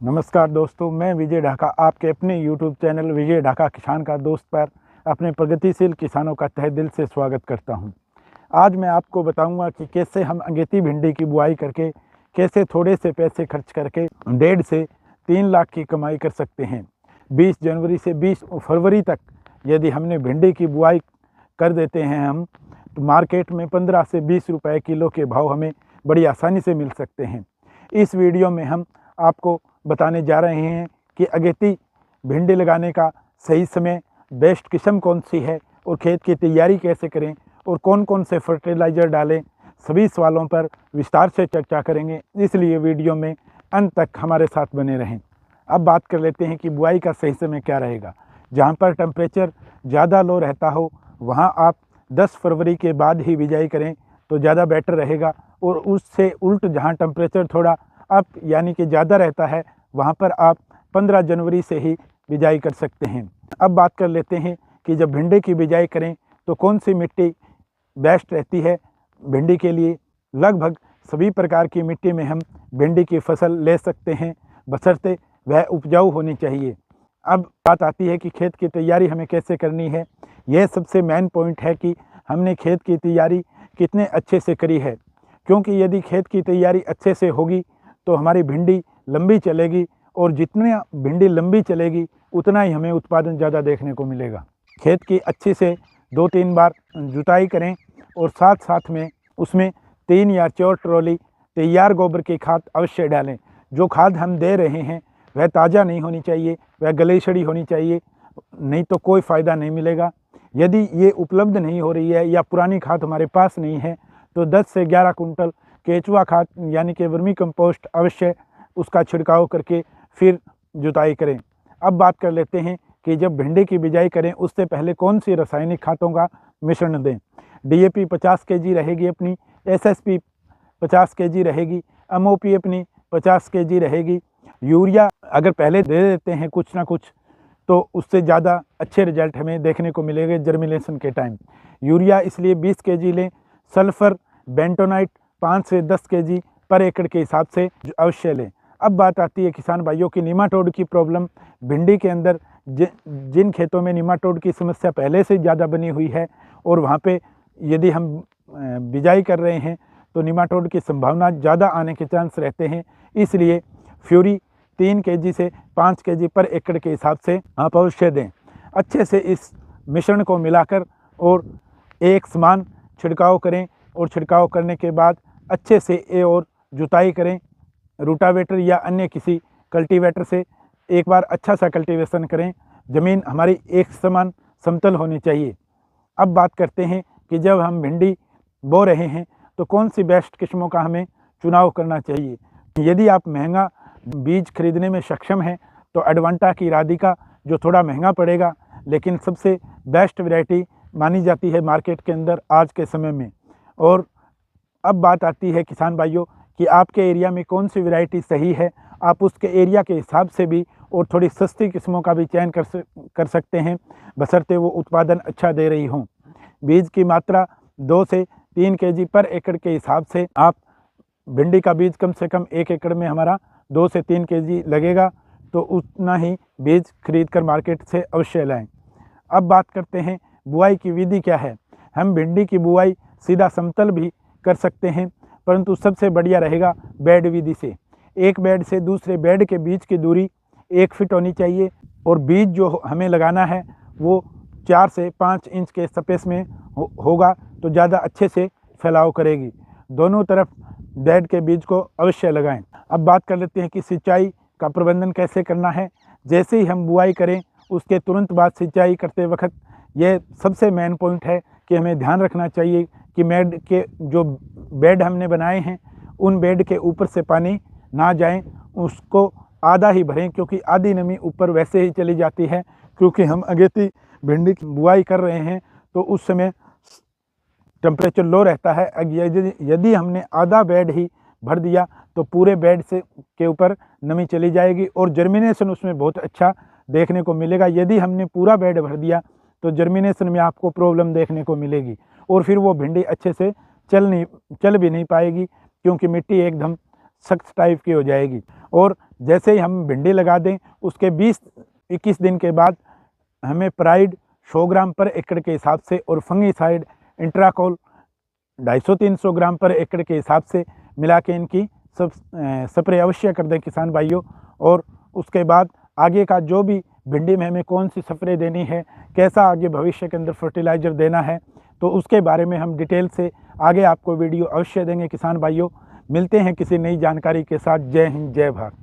नमस्कार दोस्तों, मैं विजय ढाका आपके अपने YouTube चैनल विजय ढाका किसान का दोस्त पर अपने प्रगतिशील किसानों का तहे दिल से स्वागत करता हूं। आज मैं आपको बताऊंगा कि कैसे हम अगेती भिंडी की बुआई करके कैसे थोड़े से पैसे खर्च करके 1.5 से 3 लाख की कमाई कर सकते हैं। 20 जनवरी से 20 फरवरी तक यदि हमने भिंडी की बुआई कर देते हैं हम, तो मार्केट में 15 से 20 रुपये किलो के भाव हमें बड़ी आसानी से मिल सकते हैं। इस वीडियो में हम आपको बताने जा रहे हैं कि अगेती भिंडी लगाने का सही समय, बेस्ट किस्म कौन सी है और खेत की तैयारी कैसे करें और कौन कौन से फर्टिलाइज़र डालें। सभी सवालों पर विस्तार से चर्चा करेंगे, इसलिए वीडियो में अंत तक हमारे साथ बने रहें। अब बात कर लेते हैं कि बुआई का सही समय क्या रहेगा। जहां पर टेम्परेचर ज़्यादा लो रहता हो वहां आप 10 फरवरी के बाद ही बिजाई करें तो ज़्यादा बेटर रहेगा, और उससे उल्ट जहां टेम्परेचर थोड़ा अप यानी कि ज़्यादा रहता है वहाँ पर आप 15 जनवरी से ही बिजाई कर सकते हैं। अब बात कर लेते हैं कि जब भिंडी की बिजाई करें तो कौन सी मिट्टी बेस्ट रहती है भिंडी के लिए। लगभग सभी प्रकार की मिट्टी में हम भिंडी की फसल ले सकते हैं, बशर्ते वह उपजाऊ होनी चाहिए। अब बात आती है कि खेत की तैयारी हमें कैसे करनी है। यह सबसे मेन पॉइंट है कि हमने खेत की तैयारी कितने अच्छे से करी है, क्योंकि यदि खेत की तैयारी अच्छे से होगी तो हमारी भिंडी लंबी चलेगी, और जितना भिंडी लंबी चलेगी उतना ही हमें उत्पादन ज़्यादा देखने को मिलेगा। खेत की अच्छे से 2-3 बार जुताई करें और साथ साथ में उसमें 3 या 4 ट्रॉली तैयार गोबर की खाद अवश्य डालें। जो खाद हम दे रहे हैं वह ताज़ा नहीं होनी चाहिए, वह गली सड़ी होनी चाहिए, नहीं तो कोई फ़ायदा नहीं मिलेगा। यदि ये उपलब्ध नहीं हो रही है या पुरानी खाद हमारे पास नहीं है तो 10 से 11 कुंटल केचुआ खाद यानी कि वर्मी कंपोस्ट अवश्य उसका छिड़काव करके फिर जुताई करें। अब बात कर लेते हैं कि जब भिंडी की बिजाई करें उससे पहले कौन सी रासायनिक खादों का मिश्रण दें। DAP 50 kg रहेगी अपनी, SSP 50 kg रहेगी, MOP अपनी 50 kg रहेगी। यूरिया अगर पहले दे देते हैं कुछ ना कुछ तो उससे ज़्यादा अच्छे रिजल्ट हमें देखने को मिलेंगे जर्मिनेशन के टाइम। यूरिया इसलिए 20 kg लें। सल्फ़र बेंटोनाइट 5 से 10 kg पर एकड़ के हिसाब से अवश्य लें। अब बात आती है किसान भाइयों की निमाटोड की प्रॉब्लम। भिंडी के अंदर जिन खेतों में निमाटोड की समस्या पहले से ज़्यादा बनी हुई है और वहाँ पे यदि हम बिजाई कर रहे हैं तो निमाटोड की संभावना ज़्यादा आने के चांस रहते हैं। इसलिए फ्यूरी 3 kg से 5 kg पर एकड़ के हिसाब से आप अवश्य दें। अच्छे से इस मिश्रण को मिलाकर और एक समान छिड़काव करें, और छिड़काव करने के बाद अच्छे से और जुताई करें। रूटावेटर या अन्य किसी कल्टीवेटर से एक बार अच्छा सा कल्टीवेशन करें। ज़मीन हमारी एक समान समतल होनी चाहिए। अब बात करते हैं कि जब हम भिंडी बो रहे हैं तो कौन सी बेस्ट किस्मों का हमें चुनाव करना चाहिए। यदि आप महंगा बीज खरीदने में सक्षम हैं तो एडवांटा की राधिका, जो थोड़ा महंगा पड़ेगा लेकिन सबसे बेस्ट वैरायटी मानी जाती है मार्केट के अंदर आज के समय में। और अब बात आती है किसान भाइयों कि आपके एरिया में कौन सी वैरायटी सही है। आप उसके एरिया के हिसाब से भी और थोड़ी सस्ती किस्मों का भी चयन कर सकते हैं, बशर्ते वो उत्पादन अच्छा दे रही हों। बीज की मात्रा 2 से 3 kg पर एकड़ के हिसाब से आप भिंडी का बीज कम से कम 1 एकड़ में हमारा 2 से 3 kg लगेगा, तो उतना ही बीज खरीद कर मार्केट से अवश्य लाएँ। अब बात करते हैं बुआई की विधि क्या है। हम भिंडी की बुआई सीधा समतल भी कर सकते हैं, परंतु सबसे बढ़िया रहेगा बेड विधि से। एक बेड से दूसरे बेड के बीच की दूरी 1 फीट होनी चाहिए, और बीज जो हमें लगाना है वो 4 से 5 इंच के स्पेस में होगा तो ज़्यादा अच्छे से फैलाव करेगी। दोनों तरफ बेड के बीज को अवश्य लगाएं। अब बात कर लेते हैं कि सिंचाई का प्रबंधन कैसे करना है। जैसे ही हम बुआई करें उसके तुरंत बाद सिंचाई करते वक्त यह सबसे मेन पॉइंट है कि हमें ध्यान रखना चाहिए कि बेड के जो बेड हमने बनाए हैं उन बेड के ऊपर से पानी ना जाए, उसको आधा ही भरें, क्योंकि आधी नमी ऊपर वैसे ही चली जाती है। क्योंकि हम अगेती भिंडी की बुआई कर रहे हैं तो उस समय टेम्परेचर लो रहता है। यदि हमने आधा बेड ही भर दिया तो पूरे बेड से के ऊपर नमी चली जाएगी और जर्मिनेशन उसमें बहुत अच्छा देखने को मिलेगा। यदि हमने पूरा बेड भर दिया तो जर्मिनेशन में आपको प्रॉब्लम देखने को मिलेगी और फिर वो भिंडी अच्छे से चल भी नहीं पाएगी, क्योंकि मिट्टी एकदम सख्त टाइप की हो जाएगी। और जैसे ही हम भिंडी लगा दें उसके 20-21 दिन के बाद हमें प्राइड 100 ग्राम पर एकड़ के हिसाब से और फंगीसाइड इंट्राकोल 250-300 ग्राम पर एकड़ के हिसाब से मिला के इनकी सब स्प्रे अवश्य कर दें किसान भाइयों। और उसके बाद आगे का जो भी भिंडी में हमें कौन सी स्प्रे देनी है, कैसा आगे भविष्य के अंदर फर्टिलाइज़र देना है, तो उसके बारे में हम डिटेल से आगे आपको वीडियो अवश्य देंगे किसान भाइयों। मिलते हैं किसी नई जानकारी के साथ। जय हिंद, जय भारत।